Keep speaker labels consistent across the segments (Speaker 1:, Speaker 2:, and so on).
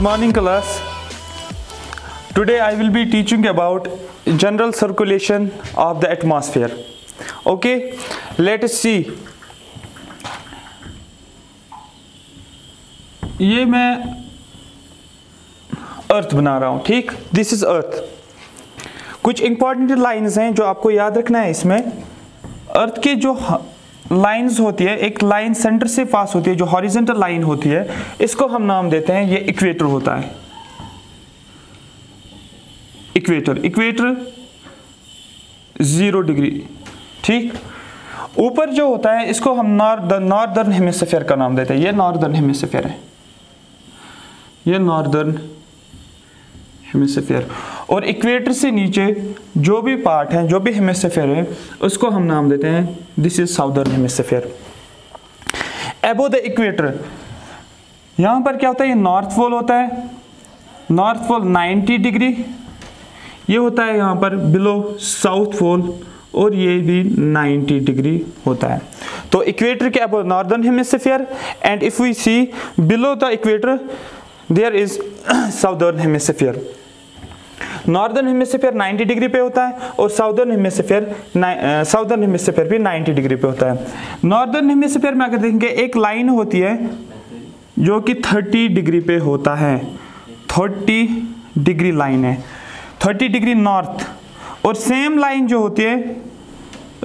Speaker 1: Good morning class. Today I will be teaching about general circulation of the atmosphere. Okay, let us see. ये मैं अर्थ बना रहा हूँ, ठीक। This is earth. कुछ इंपॉर्टेंट लाइंस हैं जो आपको याद रखना है। इसमें अर्थ के जो लाइंस होती है, एक लाइन सेंटर से पास होती है जो हॉरिजॉन्टल लाइन होती है, इसको हम नाम देते हैं, ये इक्वेटर होता है। इक्वेटर 0 डिग्री, ठीक। ऊपर जो होता है इसको हम नॉर्दर्न हेमिस्फीयर का नाम देते हैं। ये नॉर्दर्न हेमिस्फीयर है, ये नॉर्दर्न हेमिस्फीयर। और इक्वेटर से नीचे जो भी पार्ट है, जो भी हेमिस्फीयर है, उसको हम नाम देते हैं, this is southern hemisphere. Above the equator यहां पर क्या होता है, ये नॉर्थ पोल होता है। नॉर्थ पोल 90 डिग्री, ये होता है यहां पर बिलो साउथ पोल, और ये भी 90 डिग्री होता है। तो इक्वेटर के above northern hemisphere, and if we see below the equator there is southern hemisphere. Northern hemisphere 90 degree पे होता है और साउदर्न हेमिस्फीयर भी 90 डिग्री पे होता है। नॉर्दर्न हेमिस्फीयर में अगर देखेंगे एक लाइन होती है जो कि 30 डिग्री पे होता है, 30 डिग्री लाइन है, 30 डिग्री नॉर्थ। और सेम लाइन जो होती है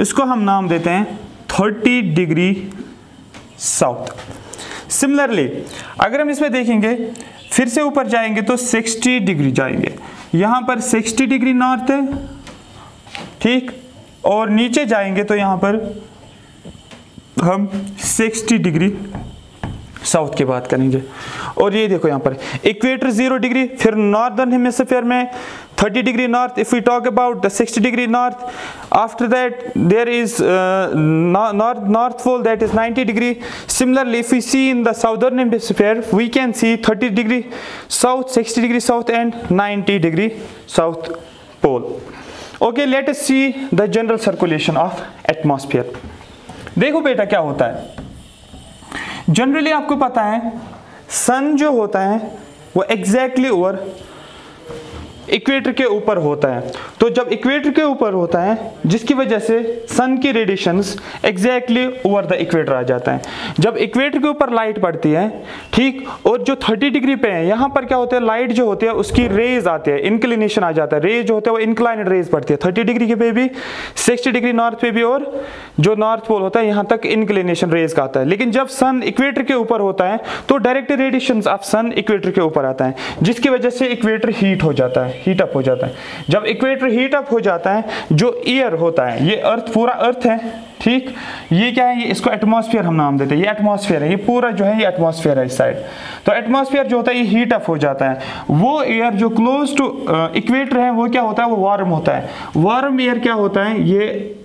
Speaker 1: इसको हम नाम देते हैं 30 डिग्री साउथ। सिमिलरली अगर हम इसमें देखेंगे, फिर से ऊपर जाएंगे तो 60 डिग्री जाएंगे। यहां पर 60 डिग्री नॉर्थ है, ठीक। और नीचे जाएंगे तो यहां पर हम 60 डिग्री साउथ की बात करेंगे। और ये देखो यहां पर इक्वेटर 0 डिग्री, फिर नॉर्दर्न हेमिस्फीयर में 30 degree north. If we talk about the 60 degree north, after that there is north pole that is 90 degree. Similarly if we see in the southern hemisphere we can see 30 degree south, 60 degree south and 90 degree south pole. Okay, let us see the general circulation of atmosphere. देखो बेटा क्या होता है, generally आपको पता है सन जो होता है वो एग्जैक्टली ओवर इक्वेटर के ऊपर होता है। तो जब इक्वेटर के ऊपर होता है, जिसकी वजह से सन की radiations exactly over the equator आ जाता है। जब इक्वेटर के ऊपर लाइट पड़ती है, ठीक, और जो 30 डिग्री पे है, यहाँ पर क्या होता है, लाइट जो होती है उसकी रेज आती है, इंक्लिनेशन आ जाता है। रेज जो होता है वो इंक्लाइनेड रेज पड़ती है 30 डिग्री के पे भी, 60 डिग्री नॉर्थ पे भी, और जो नॉर्थ पोल होता है यहाँ तक इंक्लिनेशन रेज का आता है। लेकिन जब सन इक्वेटर के ऊपर होता है तो direct radiation of sun equator के ऊपर आता है, जिसकी वजह से इक्वेटर हीट हो जाता है, हीट अप हो जाता है। जब इक्वेटर हीट अप हो जाता है, जो एयर होता है, ये अर्थ, पूरा अर्थ है, ठीक, ये क्या है, ये इसको एटमॉस्फेयर हम नाम देते हैं। ये एटमॉस्फेयर है, ये पूरा जो है ये एटमॉस्फेयर है इस साइड। तो एटमॉस्फेयर जो होता है ये हीट अप हो जाता है। वो एयर जो क्लोज टू इक्वेटर है वो क्या होता है, वो वार्म होता है। वार्म एयर क्या होता है, ये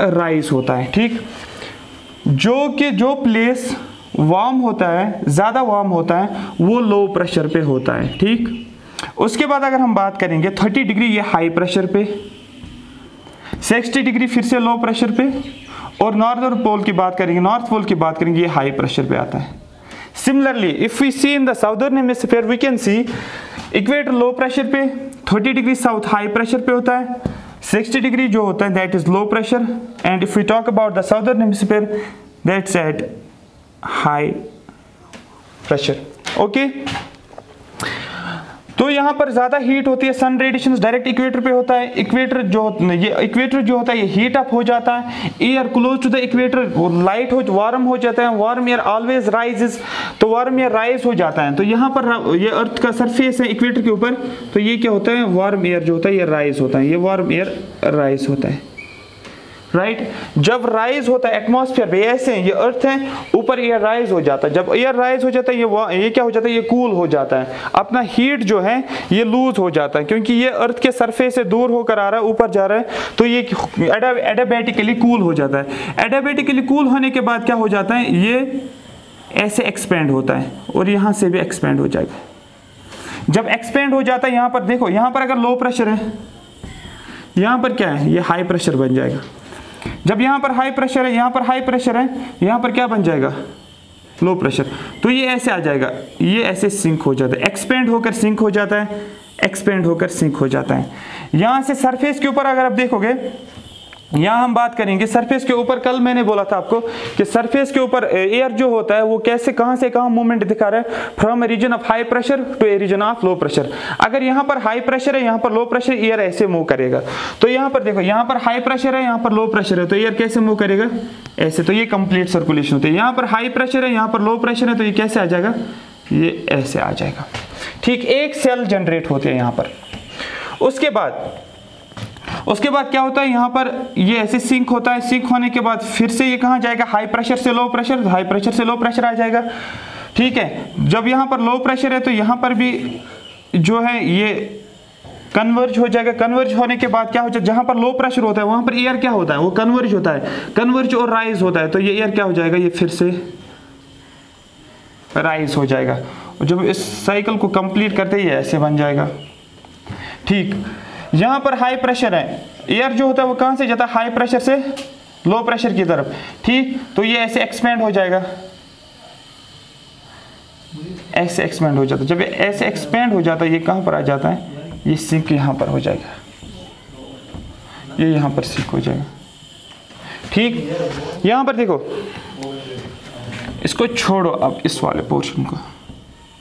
Speaker 1: राइज होता है, ठीक। जो प्लेस वार्म होता है, ज्यादा वार्म होता है, वो लो प्रेशर पे होता है, ठीक। उसके बाद अगर हम बात करेंगे 30 डिग्री ये हाई प्रेशर पे, 60 डिग्री फिर से लो प्रेशर पे, और नॉर्दर्न पोल की बात करेंगे, नॉर्थ पोल की बात करेंगे, ये हाई प्रेशर पे आता है। Similarly if we see in the southern hemisphere we can see equator low pressure पे, 30 डिग्री साउथ हाई प्रेशर पे होता है, 60 डिग्री जो होता है that is low pressure, and if we talk about the southern hemisphere that's at high pressure. Okay, तो यहां पर ज्यादा हीट होती है, सन रेडिएशन डायरेक्ट इक्वेटर पे होता है। इक्वेटर जो होता है ये हीट अप हो जाता है। Air close to the equator वो लाइट हो, वार्म हो जाता है। वार्म एयर ऑलवेज राइजेस, तो वार्म एयर राइज हो जाता है। तो यहाँ पर ये अर्थ का सरफेस है इक्वेटर के ऊपर, तो ये क्या होता है, वार्म एयर जो होता है ये राइज होता है, ये वार्म एयर राइज होता है, राइट। जब राइज होता है एटमॉस्फेयर पे, ऐसे ये अर्थ है, ऊपर एयर राइज हो जाता है। जब एयर राइज हो जाता है ये क्या हो जाता है, ये कूल हो जाता है। अपना हीट जो है ये लूज हो जाता है, क्योंकि ये अर्थ के सरफेस से दूर होकर आ रहा है, ऊपर जा रहा है, तो ये एडियाबैटिकली कूल हो जाता है। एडियाबैटिकली कूल होने के बाद क्या हो जाता है, ये ऐसे एक्सपेंड होता है, और यहाँ से भी एक्सपेंड हो जाएगा। जब एक्सपेंड हो जाता है, यहाँ पर देखो, यहाँ पर अगर लो प्रेशर है, यहाँ पर क्या है, ये हाई प्रेशर बन जाएगा। जब यहाँ पर हाई प्रेशर है, यहाँ पर हाई प्रेशर है, यहाँ पर क्या बन जाएगा, लो प्रेशर, तो ये ऐसे आ जाएगा, ये ऐसे सिंक हो जाता है, एक्सपेंड होकर सिंक हो जाता है, एक्सपेंड होकर सिंक हो जाता है। यहाँ से सरफेस के ऊपर अगर आप देखोगे, यहाँ हम बात करेंगे सरफेस के ऊपर, कल मैंने बोला था आपको कि सरफेस के ऊपर एयर जो होता है वो कैसे कहाँ से कहाँ मूवमेंट दिखा रहा है, from a region of high pressure to a region of low pressure. अगर यहाँ पर हाई प्रेशर है, यहाँ पर लो प्रेशर, एयर ऐसे मूव करेगा। तो यहाँ पर देखो, यहाँ पर हाई प्रेशर है, यहाँ पर लो प्रेशर है, तो एयर कैसे मूव करेगा, ऐसे। तो ये कंप्लीट सर्कुलेशन होती है। यहाँ पर हाई प्रेशर है, यहाँ पर लो प्रेशर है, तो ये कैसे आ जाएगा, ये ऐसे आ जाएगा। ठीक, एक सेल जनरेट होती है यहाँ पर। उसके बाद क्या होता है, यहाँ पर ये ऐसे सिंक होता है, सिंक होने के बाद फिर से ये कहाँ जाएगा, हाई प्रेशर से लो प्रेशर, हाई प्रेशर से लो प्रेशर आ जाएगा। ठीक है, जब यहाँ पर लो प्रेशर है तो यहाँ पर भी जो है ये कन्वर्ज हो जाएगा। कन्वर्ज होने के बाद क्या हो जाएगा, जहाँ पर लो प्रेशर होता है वहाँ पर एयर क्या होता है, वो कन्वर्ज होता है, कन्वर्ज और राइज होता है। तो ये एयर क्या हो जाएगा, ये फिर से राइज हो जाएगा। और जब इस साइकिल को कंप्लीट करते ही ऐसे बन जाएगा। ठीक, यहाँ पर हाई प्रेशर है, एयर जो होता है वो कहाँ से जाता है, हाई प्रेशर से लो प्रेशर की तरफ। ठीक, तो ये ऐसे एक्सपेंड हो जाएगा, ऐसे एक्सपेंड हो जाता है। जब ये ऐसे एक्सपेंड हो जाता है, ये कहाँ पर आ जाता है, ये सिंक यहाँ पर हो जाएगा, ये यहाँ पर सिंक हो जाएगा। ठीक, यहाँ पर देखो, इसको छोड़ो अब, इस वाले पोर्शन को।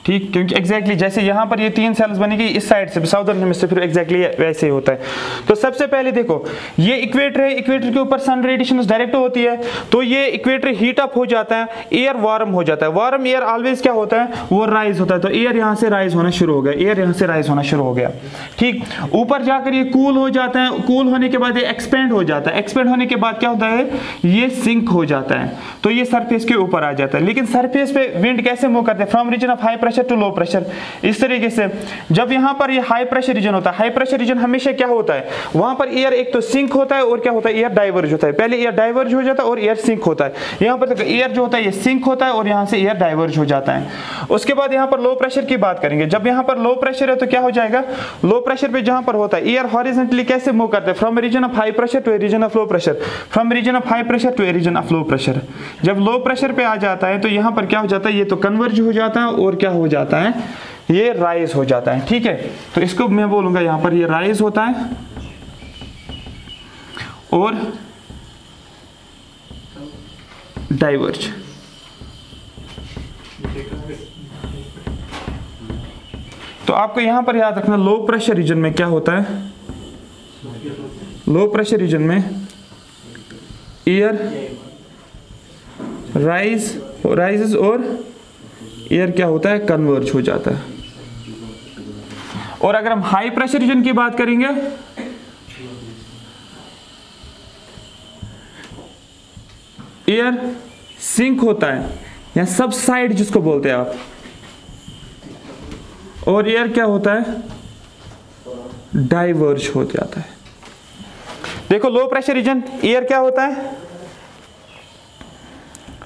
Speaker 1: ठीक, क्योंकि एग्जैक्टली जैसे यहाँ पर ये 3 सेल्स बनेगी इस साइड से, साउदर्न हेमिस्फीयर एग्जैक्टली वैसे ही होता है। तो सबसे पहले देखो, ये इक्वेटर है, इक्वेटर के ऊपर सन रेडिएशन डायरेक्ट होती है, तो ये इक्वेटर हीट अप हो जाता है, एयर वार्म हो जाता है। वार्म एयर ऑलवेज क्या होता है, वो राइज होता है। तो एयर यहाँ से राइज होना शुरू हो गया, एयर यहाँ से राइज होना शुरू हो गया। ठीक, ऊपर जाकर ये कूल हो जाता है, कूल होने के बाद ये एक्सपेंड हो जाता है, एक्सपेंड होने के बाद क्या होता है, ये सिंक हो जाता है। तो ये सरफेस के ऊपर आ जाता है। लेकिन सरफेस पे विंड कैसे मूव करते हैं, from region of high pressure to low pressure, इस तरीके से। जब यहाँ पर ये हाई प्रेशर रीजन होता है, हाई प्रेशर रीजन हमेशा क्या होता है, वहां पर एयर एक तो सिंक होता है और क्या होता है, एयर डाइवर्ज होता है। पहले एयर डाइवर्ज हो जाता है और एयर सिंक होता है। यहाँ पर देखो, एयर जो होता है ये सिंक होता है और यहाँ से एयर डाइवर्ज हो जाता है। उसके बाद यहाँ पर लो प्रेशर की बात करेंगे। जब यहाँ पर लो प्रेशर है तो क्या हो जाएगा, लो प्रेशर पे जहां पर होता है एयर हॉरिजॉन्टली कैसे मूव करता है, from region of high pressure to a region of low pressure, from region of high pressure to a region of low pressure. जब लो प्रेशर पे आ जाता है तो यहाँ पर क्या हो जाता है, ये तो कन्वर्ज हो जाता है और क्या हो जाता है, ये राइज हो जाता है। ठीक है, तो इसको मैं बोलूंगा यहाँ पर ये राइज होता है और डाइवर्ज। तो आपको यहां पर याद रखना, लो प्रेशर रीजन में क्या होता है, लो प्रेशर रीजन में एयर राइजेस और एयर क्या होता है, कन्वर्ज हो जाता है। और अगर हम हाई प्रेशर रीजन की बात करेंगे, एयर सिंक होता है या सबसाइड जिसको बोलते हैं आप, और एयर क्या होता है, डाइवर्ज हो जाता है। देखो, लो प्रेशर रीजन एयर क्या होता है,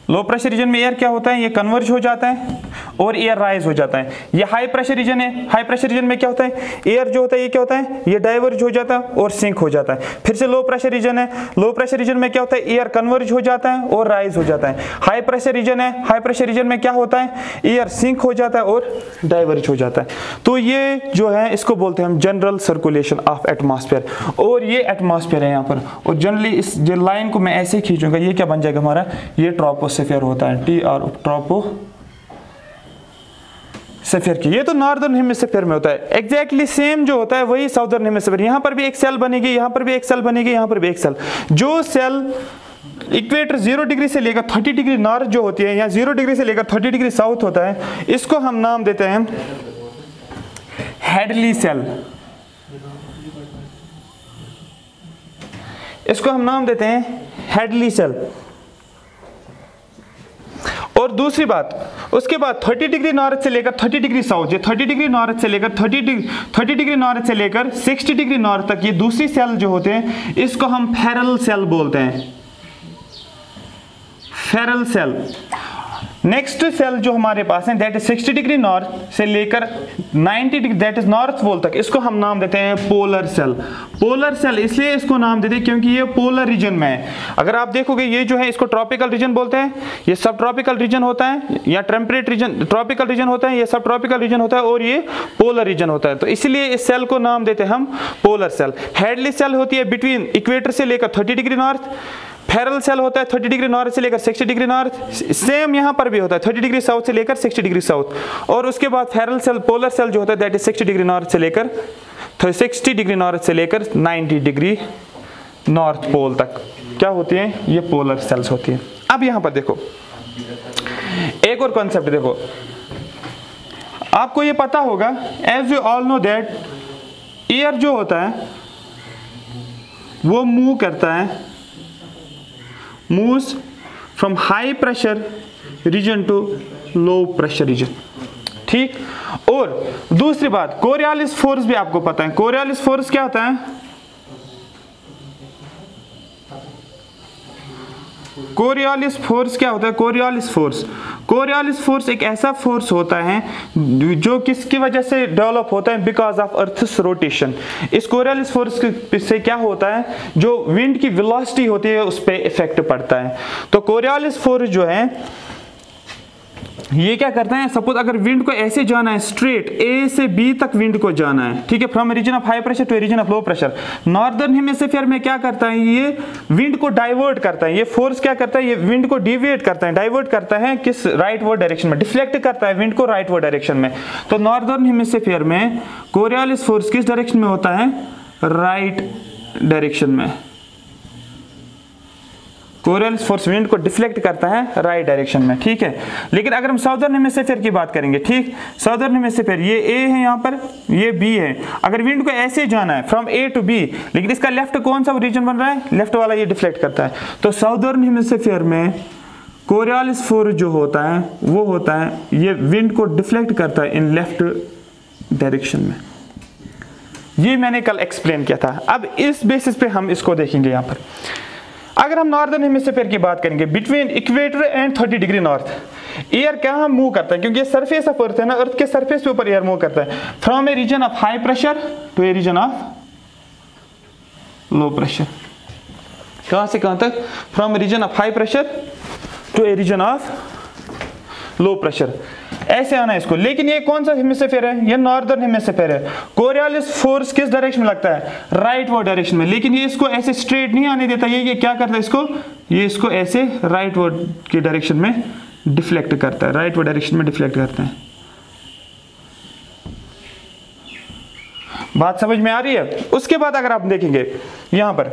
Speaker 1: लो प्रेशर रीजन में एयर क्या होता है, ये कन्वर्ज हो जाता है और एयर राइज हो जाता है। ये हाई प्रेशर रीजन है, हाई प्रेशर रीजन में क्या होता है, एयर जो होता है ये क्या होता है, ये डाइवर्ज हो जाता है और सिंक हो जाता है। फिर से लो प्रेशर रीजन है, लो प्रेशर रीजन में क्या होता है, एयर कन्वर्ज हो जाता है और राइज हो जाता है। हाई प्रेशर रीजन है, हाई प्रेशर रीजन में क्या होता है, एयर सिंक हो जाता है और डाइवर्ज हो जाता है। तो ये जो है इसको बोलते हैं हम जनरल सर्कुलेशन ऑफ एटमॉस्फेयर, और ये एटमॉस्फेयर है यहाँ पर। और जनरली इस जो लाइन को मैं ऐसे खींचूंगा, ये क्या बन जाएगा हमारा, ये ट्रोपोस्फेयर होता है, टी और ट्रोपोस्फेयर की। ये तो नॉर्दर्न हेमिस्फीयर में होता है। एग्जैक्टली सेम जो होता है वही साउदर्न हेमिस्फीयर। यहाँ पर भी एक सेल बनेगी, यहाँ पर भी एक सेल बनेगी, यहाँ पर भी एक सेल। जो सेल इक्वेटर 0 डिग्री से लेकर 30 डिग्री नॉर्थ जो होती है, या 0 डिग्री से लेकर 30 डिग्री साउथ होता है, इसको हम नाम देते हैं हेडली सेल। इसको हम नाम देते हैं हेडली सेल। और दूसरी बात, उसके बाद 30 डिग्री नॉर्थ से लेकर 30 डिग्री साउथ, ये 30 डिग्री नॉर्थ से लेकर 30 डिग्री नॉर्थ से लेकर 60 डिग्री नॉर्थ तक, ये दूसरी सेल जो होते हैं इसको हम फेरल सेल बोलते हैं, फेरल सेल। नेक्स्ट सेल जो हमारे पास है दैट इज 60 डिग्री नॉर्थ से लेकर 90 degree that is north pole तक, इसको हम नाम देते हैं पोलर सेल। पोलर सेल इसलिए इसको नाम देते हैं क्योंकि ये पोलर रीजन में है। अगर आप देखोगे ये जो है इसको ट्रॉपिकल रीजन बोलते हैं, ये सब ट्रॉपिकल रीजन होता है, या टेम्परेट रीजन ट्रॉपिकल रीजन होता है, ये सब ट्रॉपिकल रीजन होता है, और ये पोलर रीजन होता है। तो इसलिए इस सेल को नाम देते हैं हम पोलर सेल। हेडली सेल होती है बिटवीन इक्वेटर से लेकर 30 डिग्री नॉर्थ। फेरल सेल होता है 30 डिग्री नॉर्थ से लेकर 60 डिग्री नॉर्थ। सेम यहाँ पर भी होता है 30 डिग्री साउथ से लेकर 60 डिग्री साउथ। और उसके बाद फेरल सेल पोलर सेल जो होता है दैट इज 60 डिग्री नॉर्थ से लेकर 60 डिग्री नॉर्थ से लेकर 90 डिग्री नॉर्थ पोल तक क्या होती है, ये पोलर सेल्स होती है। अब यहाँ पर देखो एक और कॉन्सेप्ट देखो, आपको ये पता होगा as you all know that air जो होता है वो मूव करता है, moves from high pressure region to low pressure region, ठीक। और दूसरी बात कोरियोलिस फोर्स भी आपको पता है। कोरियोलिस फोर्स क्या होता है, कोरियोलिस फोर्स क्या होता है, कोरियोलिस फोर्स एक ऐसा फोर्स होता है जो किसकी वजह से डेवलप होता है, बिकॉज ऑफ अर्थ्स रोटेशन। इस कोरियोलिस फोर्स से क्या होता है, जो विंड की वेलोसिटी होती है उस पर इफेक्ट पड़ता है। तो कोरियोलिस फोर्स जो है ये क्या करता है, सपोज अगर विंड को ऐसे जाना है स्ट्रेट ए से बी तक विंड को जाना है, ठीक है, from region of high pressure to region of low pressure. Northern hemisphere में क्या करता है, ये विंड को डाइवर्ट करता है, ये फोर्स क्या करता है, ये विंड को डिविएट करता है, डाइवर्ट करता है किस, राइटवर्ड डायरेक्शन में, डिफ्लेक्ट करता है विंड को राइटवर्ड डायरेक्शन में। तो नॉर्दर्न हेमिस्फीयर में कोरियोलिस फोर्स किस डायरेक्शन में होता है, राइट डायरेक्शन में। कोरियोलिस फोर्स विंड को डिफ्लेक्ट करता है राइट डायरेक्शन में, ठीक है। लेकिन अगर हम साउदर्न हेमिस्फीयर की बात करेंगे, ठीक, साउदर्न हेमिस्फीयर ये ए है, यहाँ पर ये बी है। अगर विंड को ऐसे जाना है फ्रॉम ए टू बी, लेकिन इसका लेफ्ट कौन सा रीजन बन रहा है, लेफ्ट वाला, ये डिफ्लेक्ट करता है। तो साउदर्न हेमिस्फीयर में कोरियोलिस फोर्स जो होता है वो होता है, ये विंड को डिफ्लेक्ट करता है इन लेफ्ट डायरेक्शन में। ये मैंने कल एक्सप्लेन किया था। अब इस बेसिस पे हम इसको देखेंगे। यहाँ पर अगर हम नॉर्दर्न हेमिस्फीयर की बात करेंगे, between equator and 30 degree north, air क्या हम मूव करता है, क्योंकि ये सरफेस ऑफ अर्थ है ना, अर्थ के सरफेस के ऊपर एयर मूव करता है, from a region of high pressure to a region of low pressure. कहां से कहां तक, from region of high pressure to a region of low pressure, ऐसे आना है इसको। लेकिन ये कौन सा हेमिस्फीयर है, ये नॉर्दर्न हेमिस्फीयर है। कोरियोलिस फोर्स किस डायरेक्शन में लगता है, राइटवर्ड डायरेक्शन में। लेकिन ये इसको ऐसे स्ट्रेट नहीं आने देता, ये क्या करता है इसको, ये इसको ऐसे राइटवर्ड की डायरेक्शन में डिफ्लेक्ट करता है, राइटवर्ड डायरेक्शन में डिफ्लेक्ट करता है। बात समझ में आ रही है। उसके बाद अगर आप देखेंगे यहां पर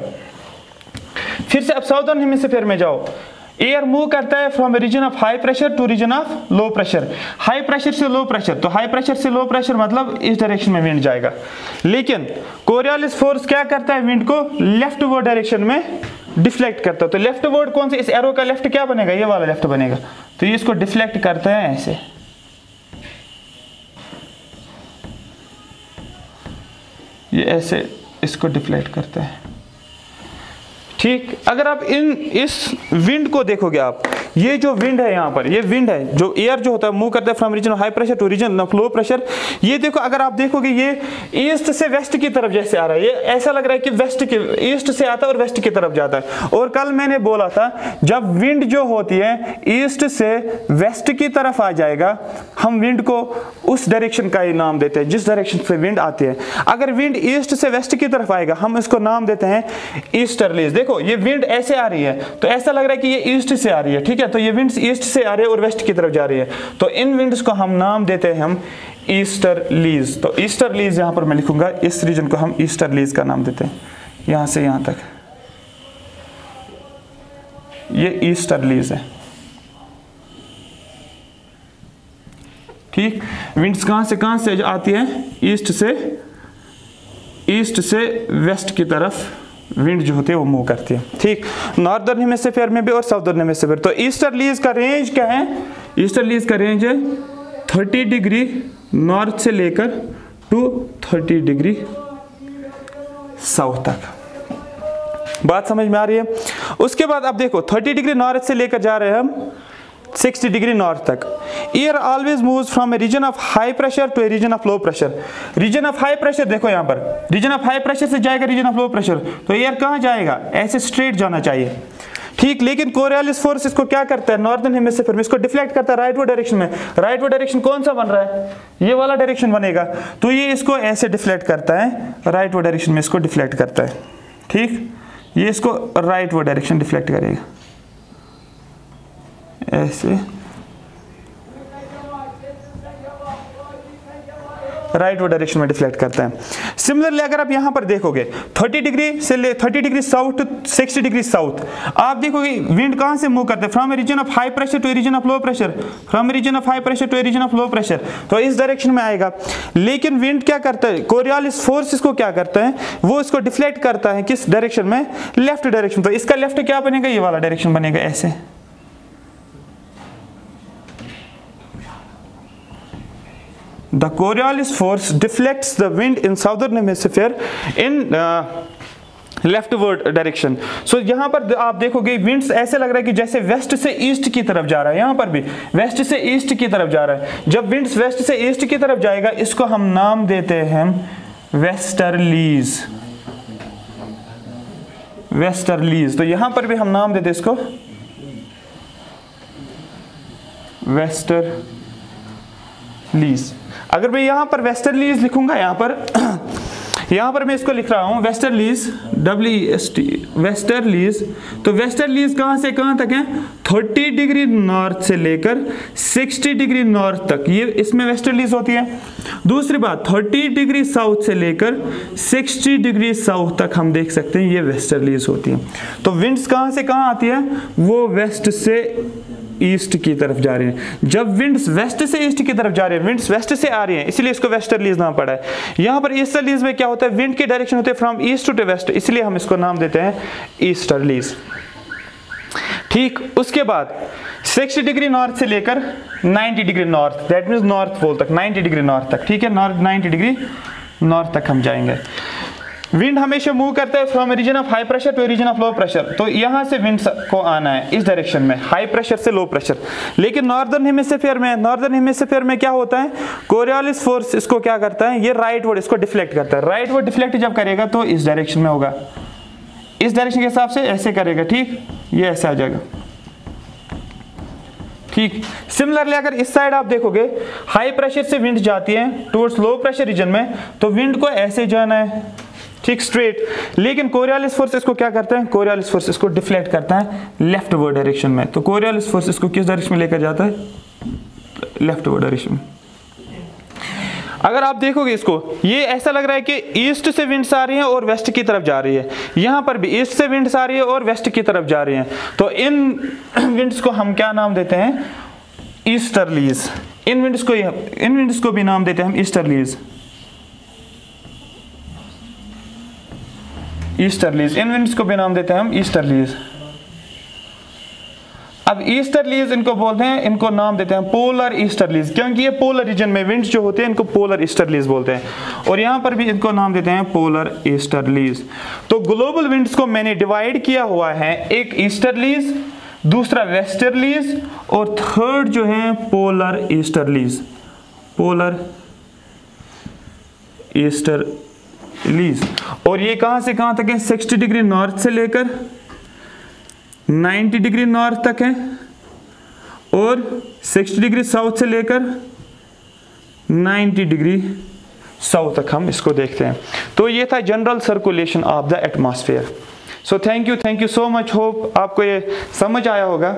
Speaker 1: फिर से, अब साउदर्न हेमिस्फीयर में जाओ, एयर मूव करता है from region of high pressure to region of low pressure. High pressure से लो प्रेशर, तो हाई प्रेशर से लो प्रेशर मतलब इस डायरेक्शन में विंड जाएगा। लेकिन कोरियोलिस फोर्स क्या करता है, विंड को लेफ्ट वर्ड डायरेक्शन में डिफ्लेक्ट करता है। तो लेफ्ट वर्ड कौन से, इस एरो का लेफ्ट क्या बनेगा, ये वाला लेफ्ट बनेगा। तो ये इसको डिफ्लेक्ट करता है ऐसे, ये ऐसे इसको डिफ्लेक्ट करता है, ठीक। अगर आप इस विंड को देखोगे, आप ये जो विंड है यहाँ पर, ये विंड है जो एयर जो होता है मूव करता है from region of high pressure to region of low pressure. ये देखो, अगर आप देखोगे ये ईस्ट से वेस्ट की तरफ जैसे आ रहा है, ये ऐसा लग रहा है कि वेस्ट के, ईस्ट से आता है और वेस्ट की तरफ जाता है। और कल मैंने बोला था जब विंड जो होती है ईस्ट से वेस्ट की तरफ आ जाएगा, हम विंड को उस डायरेक्शन का ही नाम देते हैं जिस डायरेक्शन से विंड आती है। अगर विंड ईस्ट से वेस्ट की तरफ आएगा, हम इसको नाम देते हैं ईस्टर्लीज। देखो ये विंड ऐसे आ रही है तो ऐसा लग रहा है कि ये ईस्ट से आ रही है, ठीक है। तो ये विंड्स ईस्ट से आ रही है और वेस्ट की तरफ जा रही है, तो इन विंड्स को हम नाम देते हैं हम ईस्टर्लीज। तो ईस्टर्लीज यहां पर मैं लिखूंगा, इस रीजन को हम ईस्टर्लीज का नाम देते हैं, यहां से यहां तक ये ईस्टर्लीज है, ठीक। विंड्स कहां से आती है, ईस्ट से वेस्ट की तरफ विंड जो होती है वो मूव करती है, ठीक। नॉर्दर्न हेमिस्फीयर में भी और साउदर्न हेमिस्फीयर। तो ईस्टर्लीज का रेंज क्या है, ईस्टर्लीज का रेंज है 30 डिग्री नॉर्थ से लेकर टू 30 डिग्री साउथ तक। बात समझ में आ रही है। उसके बाद अब देखो 30 डिग्री नॉर्थ से लेकर जा रहे हैं हम 60 डिग्री नॉर्थ तक। Air always moves from a region of high pressure to a region of low pressure. Region of high pressure देखो यहाँ पर, रीजन ऑफ हाई प्रेशर से जाएगा रीजन ऑफ लो प्रेशर, तो एयर कहाँ जाएगा, ऐसे स्ट्रेट जाना चाहिए, ठीक। लेकिन कोरियोलिस फोर्स इसको क्या करता है, नॉर्दर्न हेमिस्फीयर में इसको डिफ्लेक्ट करता है राइटवर्ड डायरेक्शन में। राइटवर्ड डायरेक्शन कौन सा बन रहा है, ये वाला डायरेक्शन बनेगा, तो ये इसको ऐसे डिफ्लेक्ट करता है, राइटवर्ड डायरेक्शन में इसको डिफ्लेक्ट करता है, ठीक। ये इसको राइटवर्ड डायरेक्शन डिफ्लेक्ट करेगा ऐसे, राइटवर्ड डायरेक्शन में डिफ्लेक्ट करता है। सिमिलरली अगर आप यहां पर देखोगे 30 डिग्री से ले 30 degree south to 60 degree south, आप देखोगे विंड कहां से मूव करते हैं, from a region of high pressure to a region of low pressure, from a region of high pressure to a region of low pressure, तो इस direction में आएगा। लेकिन विंड क्या करता है, कोरियोलिस फोर्स इसको क्या करता है, वो इसको डिफ्लेक्ट करता है किस डायरेक्शन में, लेफ्ट डायरेक्शन। तो इसका लेफ्ट क्या बनेगा, ये वाला डायरेक्शन बनेगा ऐसे। The Coriolis force deflects the wind in southern hemisphere in leftward direction. So यहाँ पर आप देखोगे विंड्स ऐसे लग रहा है कि जैसे वेस्ट से ईस्ट की तरफ जा रहा है, यहाँ पर भी वेस्ट से ईस्ट की तरफ जा रहा है। जब विंड्स वेस्ट से ईस्ट की तरफ जाएगा, इसको हम नाम देते हैं वेस्टर्लीज, वेस्टर्लीज। तो यहाँ पर भी हम नाम देते हैं इसको वेस्टर्लीज। अगर मैं यहाँ पर वेस्टर्लीज लिखूंगा, यहाँ पर मैं इसको लिख रहा हूँ वेस्टर्लीज, WEST, वेस्टर्लीज। तो वेस्टर्लीज कहाँ से कहाँ तक है, 30 डिग्री नॉर्थ से लेकर 60 डिग्री नॉर्थ तक, ये इसमें वेस्टर्लीज होती है। दूसरी बात 30 डिग्री साउथ से लेकर 60 डिग्री साउथ तक हम देख सकते हैं, ये वेस्टर्लीज होती है। तो विंड्स कहाँ से कहाँ आती है, वो वेस्ट से ईस्ट की तरफ जा रहे हैं। जब विंड्स वेस्ट से ईस्ट की तरफ जा रहे हैं, विंड्स वेस्ट से आ रही हैं, इसलिए इसको वेस्टर्लीज नाम पड़ा है। यहाँ पर ईस्टर्लीज में क्या होता है, विंड की डायरेक्शन होती है फ्रॉम ईस्ट टू वेस्ट, इसलिए हम इसको नाम देते हैं ईस्टर्लीज, ठीक। उसके बाद 60 डिग्री नॉर्थ से लेकर 90 degree north, that means north pole तक, 90 डिग्री नॉर्थ तक, ठीक है, 90 डिग्री नॉर्थ तक हम जाएंगे। विंड हमेशा मूव करता है from region of high pressure to region of low pressure, तो यहां से विंड को आना है इस डायरेक्शन में, हाई प्रेशर से लो प्रेशर। लेकिन नॉर्दर्न हेमिस्फीयर में क्या होता है, कोरियोलिस फोर्स इसको क्या करता है, ये राइटवर्ड इसको डिफ्लेक्ट करता है। राइटवर्ड डिफ्लेक्ट जब करेगा तो इस डायरेक्शन में होगा, इस डायरेक्शन के हिसाब से ऐसे करेगा, ठीक, ये ऐसे आ जाएगा, ठीक। सिमिलरली अगर इस साइड आप देखोगे, हाई प्रेशर से विंड जाती है टुवर्ड्स लो प्रेशर रीजन में, तो विंड को ऐसे जाना है, ठीक, स्ट्रेट। लेकिन कोरियोलिस फोर्स इसको क्या करता है, कोरियोलिस फोर्स इसको डिफ्लेक्ट करता है लेफ्टवर्ड डायरेक्शन में। तो कोरियोलिस फोर्स इसको किस डायरेक्शन में लेकर जाता है, लेफ्टवर्ड डायरेक्शन में। अगर आप देखोगे इसको, ये ऐसा लग रहा है कि ईस्ट से विंड्स आ रही हैं और वेस्ट की तरफ जा रही है, यहाँ पर भी ईस्ट से विंड्स आ रही है और वेस्ट की तरफ जा रही हैं, तो इन विंड्स को हम क्या नाम देते हैं, ईस्टर्लीज। इन विंड्स को भी नाम देते हैं हम ईस्टर्लीज, ईस्टर्लीज। इन विंड्स को भी नाम देते हैं हम ईस्टर्लीज। अब ईस्टर्लीज इनको बोलते हैं, इनको नाम देते हैं पोलर ईस्टर्लीज, क्योंकि ये पोलर रीजन में विंड्स जो होते हैं इनको पोलर ईस्टर्लीज बोलते हैं। और यहां पर भी इनको नाम देते हैं पोलर ईस्टर्लीज। तो ग्लोबल विंड्स को मैंने डिवाइड किया हुआ है, एक ईस्टर्लीज, दूसरा वेस्टर्लीज, और थर्ड जो है पोलर ईस्टर्लीज, पोलर ईस्टर्लीज। और ये कहां से कहां तक है, 60 डिग्री नॉर्थ से लेकर 90 डिग्री नॉर्थ तक है, और 60 डिग्री साउथ से लेकर 90 डिग्री साउथ तक हम इसको देखते हैं। तो ये था general circulation of the atmosphere. So thank you so much, hope आपको ये समझ आया होगा।